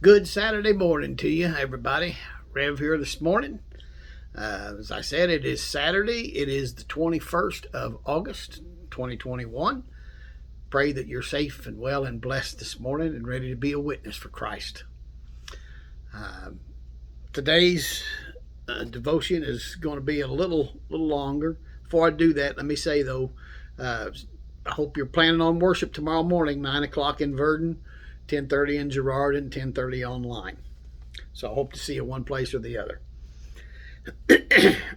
Good Saturday morning to you, everybody. Rev here this morning. As I said, it is Saturday. It is the 21st of August, 2021. Pray that you're safe and well and blessed this morning and ready to be a witness for Christ. Today's devotion is going to be a little longer. Before I do that, let me say, though, I hope you're planning on worship tomorrow morning, 9 o'clock in Verdon, 10:30 in Girard, and 10:30 online. So I hope to see you one place or the other.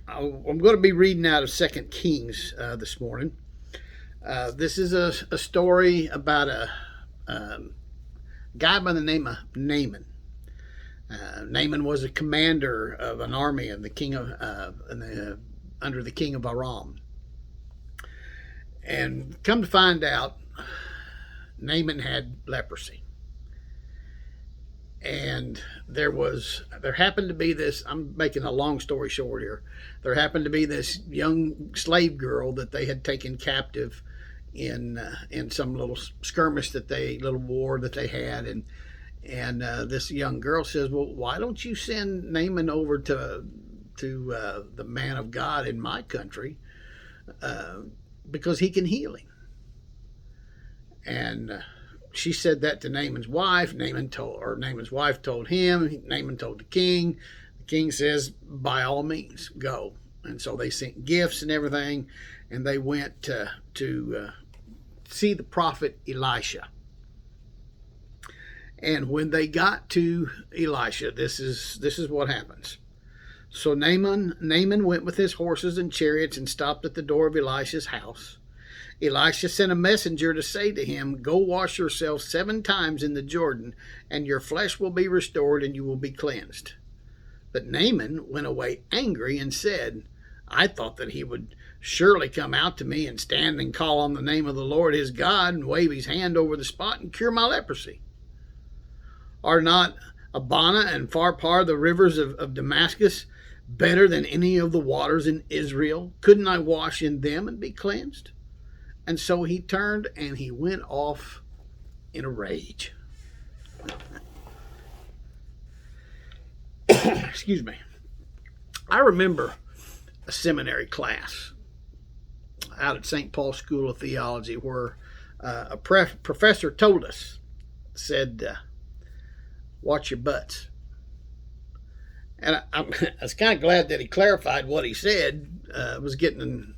I'm going to be reading out of 2 Kings this morning. This is a story about a guy by the name of Naaman. Naaman was a commander of an army of the king of under the king of Aram. And come to find out, Naaman had leprosy. And there happened to be this, I'm making a long story short here, there happened to be this young slave girl that they had taken captive in some little skirmish little war that they had, and this young girl says, well, why don't you send Naaman over to the man of God in my country, because he can heal him. And she said that to Naaman's wife. Naaman's wife told him. Naaman told the king. The king says, by all means, go. And so they sent gifts and everything, and they went to see the prophet Elisha. And when they got to Elisha, this is what happens. So Naaman went with his horses and chariots and stopped at the door of Elisha's house. Elisha sent a messenger to say to him, go wash yourself 7 times in the Jordan, and your flesh will be restored, and you will be cleansed. But Naaman went away angry and said, I thought that he would surely come out to me and stand and call on the name of the Lord his God and wave his hand over the spot and cure my leprosy. Are not Abana and Pharpar, the rivers of Damascus, better than any of the waters in Israel? Couldn't I wash in them and be cleansed? And so he turned and he went off in a rage. Excuse me. I remember a seminary class out at St. Paul School of Theology where a professor told us, said, watch your butts. And I was kind of glad that he clarified what he said. Was getting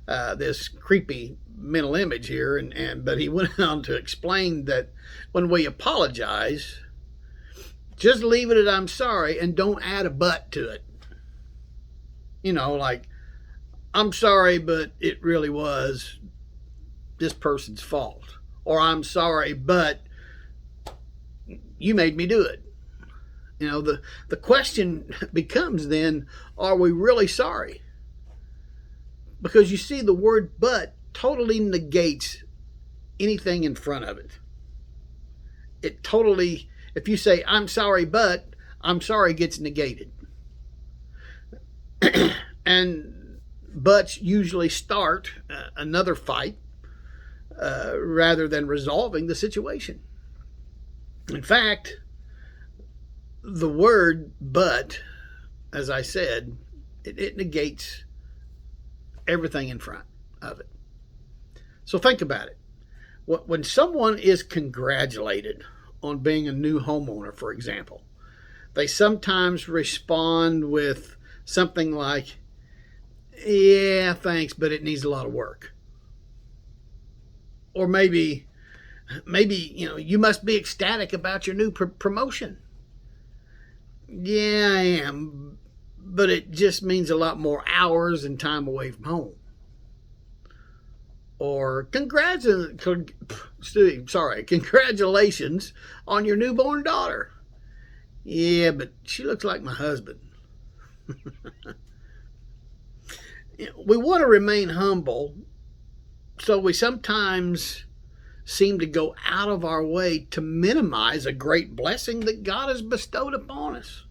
this creepy mental image here, but he went on to explain that when we apologize, just leave it at I'm sorry and don't add a but to it. You know, like, I'm sorry, but it really was this person's fault. Or I'm sorry, but you made me do it. You know, the question becomes then, are we really sorry? Because you see, the word but totally negates anything in front of it. It totally, if you say, I'm sorry, but I'm sorry gets negated. And buts usually start another fight rather than resolving the situation. In fact, the word but, as I said, it negates everything in front of it. So think about it. When someone is congratulated on being a new homeowner, for example, they sometimes respond with something like, yeah, thanks, but it needs a lot of work. Or maybe, you know, you must be ecstatic about your new promotion. Yeah, I am, but it just means a lot more hours and time away from home. Or congratulations on your newborn daughter. Yeah, but she looks like my husband. We want to remain humble, so we sometimes seem to go out of our way to minimize a great blessing that God has bestowed upon us.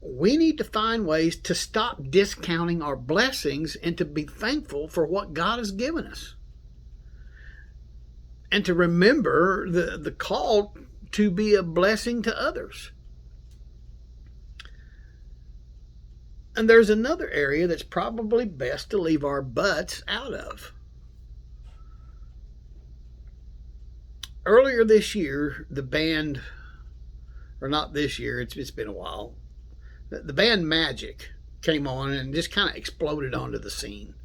We need to find ways to stop discounting our blessings and to be thankful for what God has given us. and to remember the call to be a blessing to others. And there's another area that's probably best to leave our butts out of. Earlier this year, the band, or not this year, it's been a while, the band Magic came on and just kind of exploded onto the scene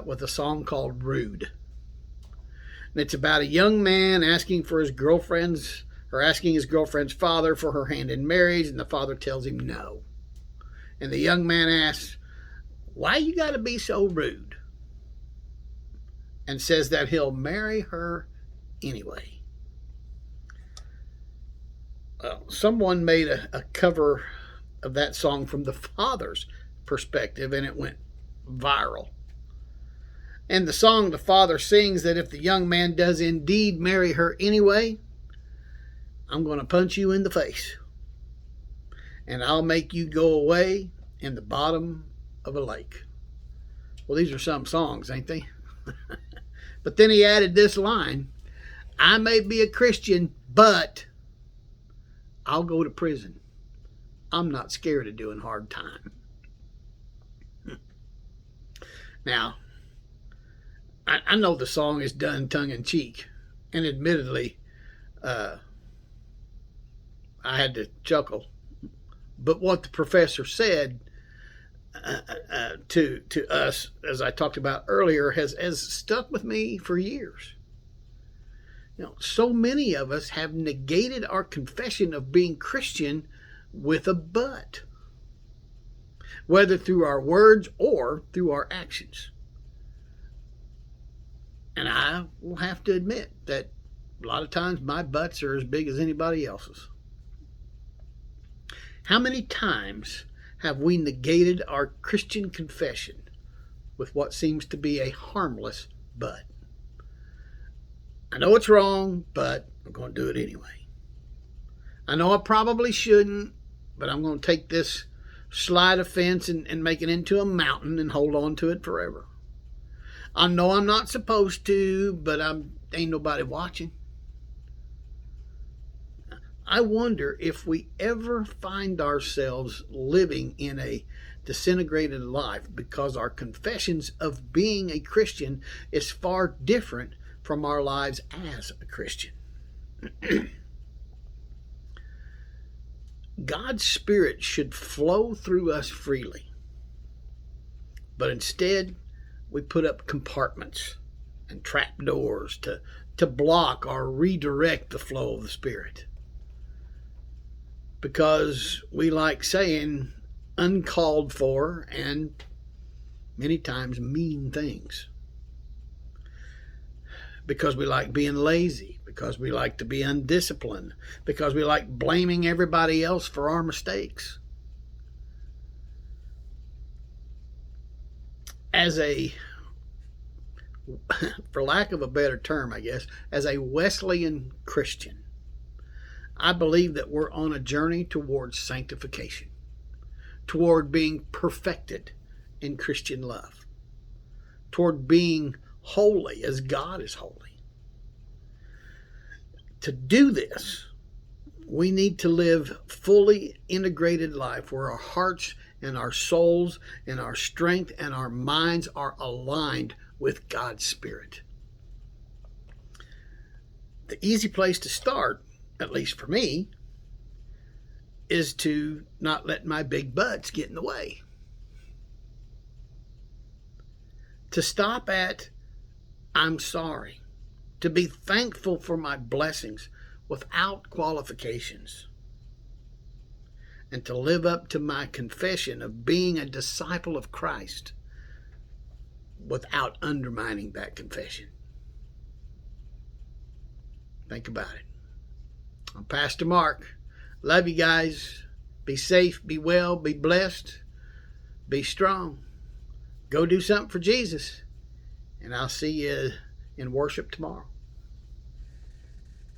with a song called Rude. And it's about a young man asking his girlfriend's father for her hand in marriage, and the father tells him no. And the young man asks, "Why you got to be so rude?" And says that he'll marry her anyway. Well, someone made a cover of that song from the father's perspective, and it went viral. And the song, the father sings that if the young man does indeed marry her anyway, I'm going to punch you in the face. And I'll make you go away in the bottom of a lake. Well, these are some songs, ain't they? But then he added this line, "I may be a Christian, but I'll go to prison. I'm not scared of doing hard time." Now, I know the song is done tongue-in-cheek, and admittedly, I had to chuckle. But what the professor said to us, as I talked about earlier, has stuck with me for years. So many of us have negated our confession of being Christian with a but, whether through our words or through our actions. And I will have to admit that a lot of times my butts are as big as anybody else's. How many times have we negated our Christian confession with what seems to be a harmless but? I know it's wrong, but I'm going to do it anyway. I know I probably shouldn't, but I'm going to take this slide of fence and make it into a mountain and hold on to it forever. I know I'm not supposed to, but ain't nobody watching. I wonder if we ever find ourselves living in a disintegrated life because our confessions of being a Christian is far different from our lives as a Christian. God's Spirit should flow through us freely, but instead we put up compartments and trap doors to block or redirect the flow of the Spirit, because we like saying uncalled for and many times mean things, because we like being lazy, because we like to be undisciplined, because we like blaming everybody else for our mistakes. As a, for lack of a better term, I guess, as a Wesleyan Christian, I believe that we're on a journey towards sanctification, toward being perfected in Christian love, toward being holy as God is holy. To do this, we need to live fully integrated life where our hearts and our souls and our strength and our minds are aligned with God's Spirit. The easy place to start, at least for me, is to not let my big butts get in the way. To stop at, "I'm sorry." To be thankful for my blessings without qualifications. And to live up to my confession of being a disciple of Christ without undermining that confession. Think about it. I'm Pastor Mark. Love you guys. Be safe, be well, be blessed, be strong. Go do something for Jesus. And I'll see you in worship tomorrow.